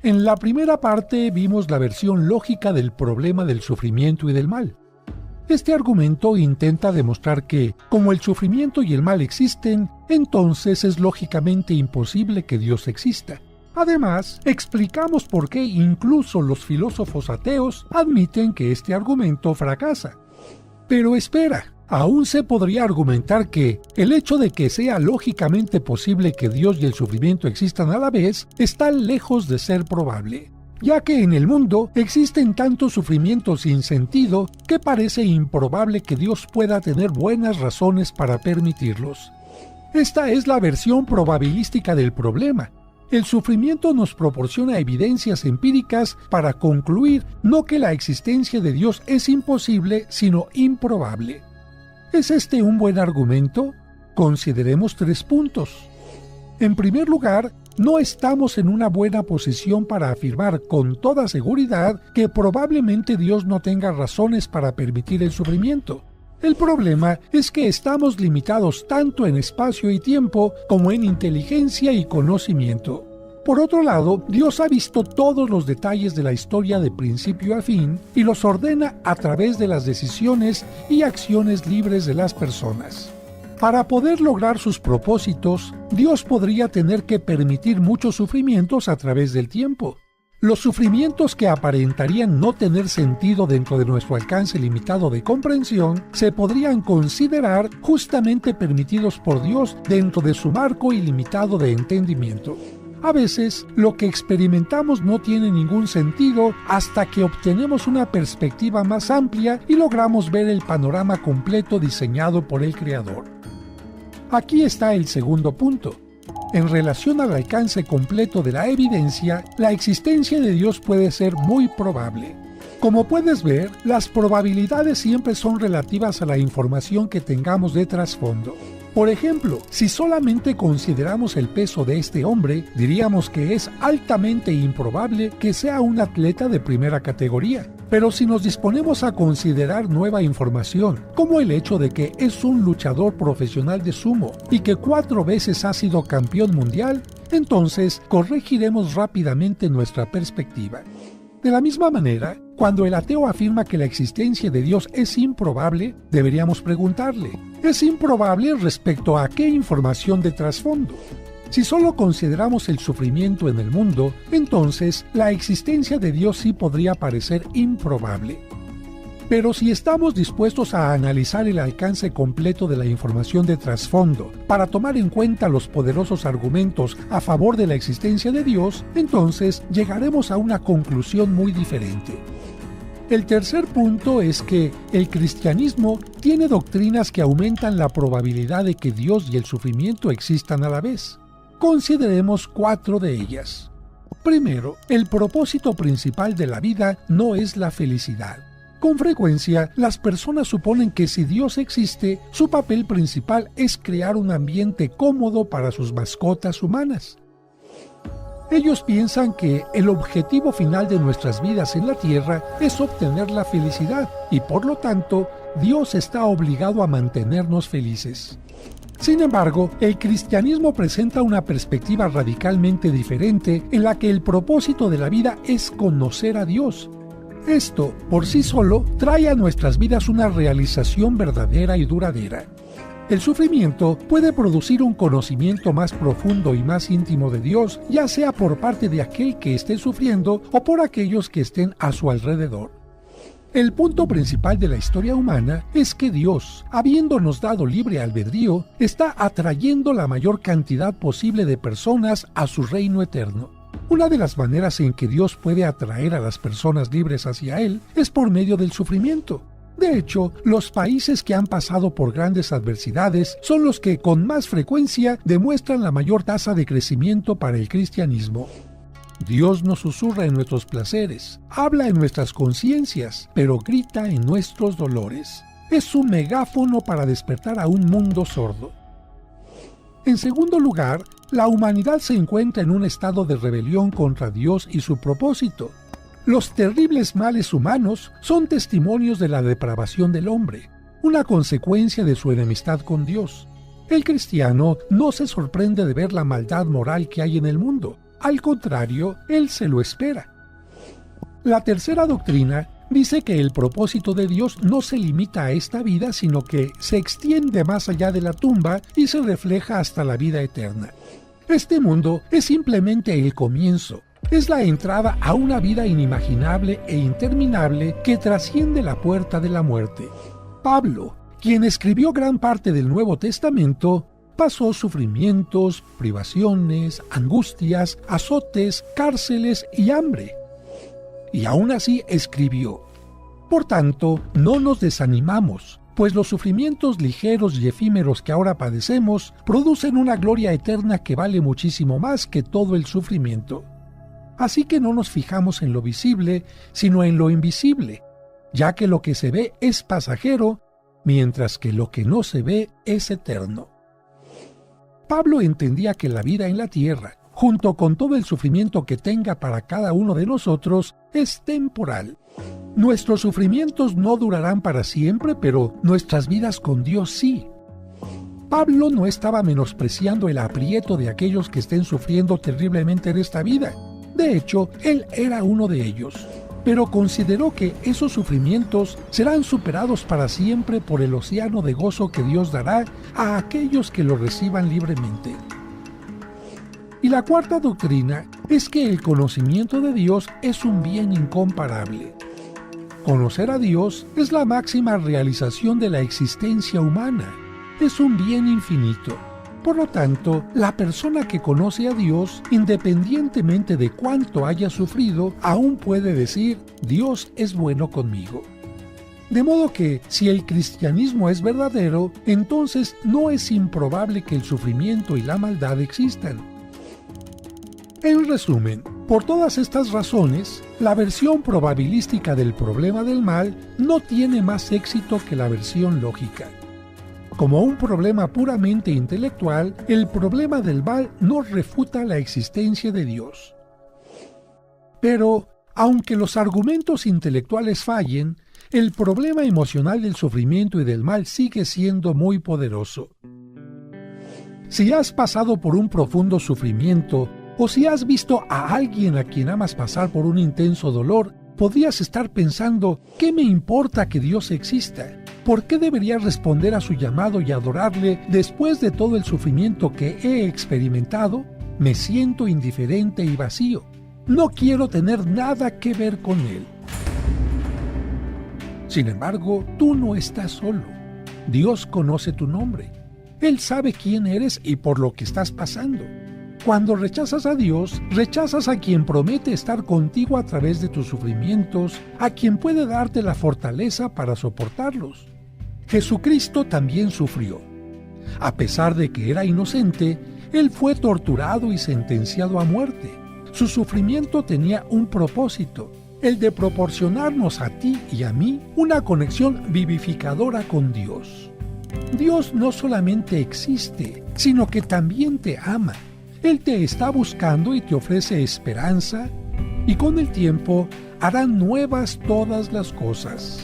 En la primera parte vimos la versión lógica del problema del sufrimiento y del mal. Este argumento intenta demostrar que, como el sufrimiento y el mal existen, entonces es lógicamente imposible que Dios exista. Además, explicamos por qué incluso los filósofos ateos admiten que este argumento fracasa. Pero espera, aún se podría argumentar que el hecho de que sea lógicamente posible que Dios y el sufrimiento existan a la vez está lejos de ser probable, ya que en el mundo existen tantos sufrimientos sin sentido que parece improbable que Dios pueda tener buenas razones para permitirlos. Esta es la versión probabilística del problema. El sufrimiento nos proporciona evidencias empíricas para concluir no que la existencia de Dios es imposible, sino improbable. ¿Es este un buen argumento? Consideremos 3 puntos. En primer lugar, no estamos en una buena posición para afirmar con toda seguridad que probablemente Dios no tenga razones para permitir el sufrimiento. El problema es que estamos limitados tanto en espacio y tiempo como en inteligencia y conocimiento. Por otro lado, Dios ha visto todos los detalles de la historia de principio a fin y los ordena a través de las decisiones y acciones libres de las personas. Para poder lograr sus propósitos, Dios podría tener que permitir muchos sufrimientos a través del tiempo. Los sufrimientos que aparentarían no tener sentido dentro de nuestro alcance limitado de comprensión se podrían considerar justamente permitidos por Dios dentro de su marco ilimitado de entendimiento. A veces, lo que experimentamos no tiene ningún sentido hasta que obtenemos una perspectiva más amplia y logramos ver el panorama completo diseñado por el Creador. Aquí está el segundo punto. En relación al alcance completo de la evidencia, la existencia de Dios puede ser muy probable. Como puedes ver, las probabilidades siempre son relativas a la información que tengamos de trasfondo. Por ejemplo, si solamente consideramos el peso de este hombre, diríamos que es altamente improbable que sea un atleta de primera categoría. Pero si nos disponemos a considerar nueva información, como el hecho de que es un luchador profesional de sumo y que 4 veces ha sido campeón mundial, entonces corregiremos rápidamente nuestra perspectiva. De la misma manera, cuando el ateo afirma que la existencia de Dios es improbable, deberíamos preguntarle, ¿es improbable respecto a qué información de trasfondo? Si solo consideramos el sufrimiento en el mundo, entonces la existencia de Dios sí podría parecer improbable. Pero si estamos dispuestos a analizar el alcance completo de la información de trasfondo para tomar en cuenta los poderosos argumentos a favor de la existencia de Dios, entonces llegaremos a una conclusión muy diferente. El tercer punto es que el cristianismo tiene doctrinas que aumentan la probabilidad de que Dios y el sufrimiento existan a la vez. Consideremos 4 de ellas. Primero, el propósito principal de la vida no es la felicidad. Con frecuencia, las personas suponen que si Dios existe, su papel principal es crear un ambiente cómodo para sus mascotas humanas. Ellos piensan que el objetivo final de nuestras vidas en la tierra es obtener la felicidad y por lo tanto, Dios está obligado a mantenernos felices. Sin embargo, el cristianismo presenta una perspectiva radicalmente diferente en la que el propósito de la vida es conocer a Dios. Esto, por sí solo, trae a nuestras vidas una realización verdadera y duradera. El sufrimiento puede producir un conocimiento más profundo y más íntimo de Dios, ya sea por parte de aquel que esté sufriendo o por aquellos que estén a su alrededor. El punto principal de la historia humana es que Dios, habiéndonos dado libre albedrío, está atrayendo la mayor cantidad posible de personas a su reino eterno. Una de las maneras en que Dios puede atraer a las personas libres hacia Él es por medio del sufrimiento. De hecho, los países que han pasado por grandes adversidades son los que con más frecuencia demuestran la mayor tasa de crecimiento para el cristianismo. Dios nos susurra en nuestros placeres, habla en nuestras conciencias, pero grita en nuestros dolores. Es un megáfono para despertar a un mundo sordo. En segundo lugar, la humanidad se encuentra en un estado de rebelión contra Dios y su propósito. Los terribles males humanos son testimonios de la depravación del hombre, una consecuencia de su enemistad con Dios. El cristiano no se sorprende de ver la maldad moral que hay en el mundo. Al contrario, Él se lo espera. La tercera doctrina dice que el propósito de Dios no se limita a esta vida, sino que se extiende más allá de la tumba y se refleja hasta la vida eterna. Este mundo es simplemente el comienzo. Es la entrada a una vida inimaginable e interminable que trasciende la puerta de la muerte. Pablo, quien escribió gran parte del Nuevo Testamento, pasó sufrimientos, privaciones, angustias, azotes, cárceles y hambre. Y aún así escribió: por tanto, no nos desanimamos, pues los sufrimientos ligeros y efímeros que ahora padecemos producen una gloria eterna que vale muchísimo más que todo el sufrimiento. Así que no nos fijamos en lo visible, sino en lo invisible, ya que lo que se ve es pasajero, mientras que lo que no se ve es eterno. Pablo entendía que la vida en la tierra, junto con todo el sufrimiento que tenga para cada uno de nosotros, es temporal. Nuestros sufrimientos no durarán para siempre, pero nuestras vidas con Dios sí. Pablo no estaba menospreciando el aprieto de aquellos que estén sufriendo terriblemente en esta vida. De hecho, él era uno de ellos, pero consideró que esos sufrimientos serán superados para siempre por el océano de gozo que Dios dará a aquellos que lo reciban libremente. Y la cuarta doctrina es que el conocimiento de Dios es un bien incomparable. Conocer a Dios es la máxima realización de la existencia humana. Es un bien infinito. Por lo tanto, la persona que conoce a Dios, independientemente de cuánto haya sufrido, aún puede decir: Dios es bueno conmigo. De modo que, si el cristianismo es verdadero, entonces no es improbable que el sufrimiento y la maldad existan. En resumen, por todas estas razones, la versión probabilística del problema del mal no tiene más éxito que la versión lógica. Como un problema puramente intelectual, el problema del mal no refuta la existencia de Dios. Pero, aunque los argumentos intelectuales fallen, el problema emocional del sufrimiento y del mal sigue siendo muy poderoso. Si has pasado por un profundo sufrimiento, o si has visto a alguien a quien amas pasar por un intenso dolor, podrías estar pensando: ¿qué me importa que Dios exista? ¿Por qué debería responder a su llamado y adorarle después de todo el sufrimiento que he experimentado? Me siento indiferente y vacío. No quiero tener nada que ver con él. Sin embargo, tú no estás solo. Dios conoce tu nombre. Él sabe quién eres y por lo que estás pasando. Cuando rechazas a Dios, rechazas a quien promete estar contigo a través de tus sufrimientos, a quien puede darte la fortaleza para soportarlos. Jesucristo también sufrió. A pesar de que era inocente, Él fue torturado y sentenciado a muerte. Su sufrimiento tenía un propósito: el de proporcionarnos a ti y a mí una conexión vivificadora con Dios. Dios no solamente existe, sino que también te ama. Él te está buscando y te ofrece esperanza, y con el tiempo hará nuevas todas las cosas.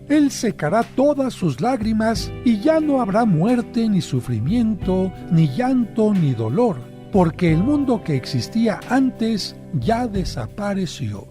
Él secará todas sus lágrimas y ya no habrá muerte, ni sufrimiento, ni llanto, ni dolor, porque el mundo que existía antes ya desapareció.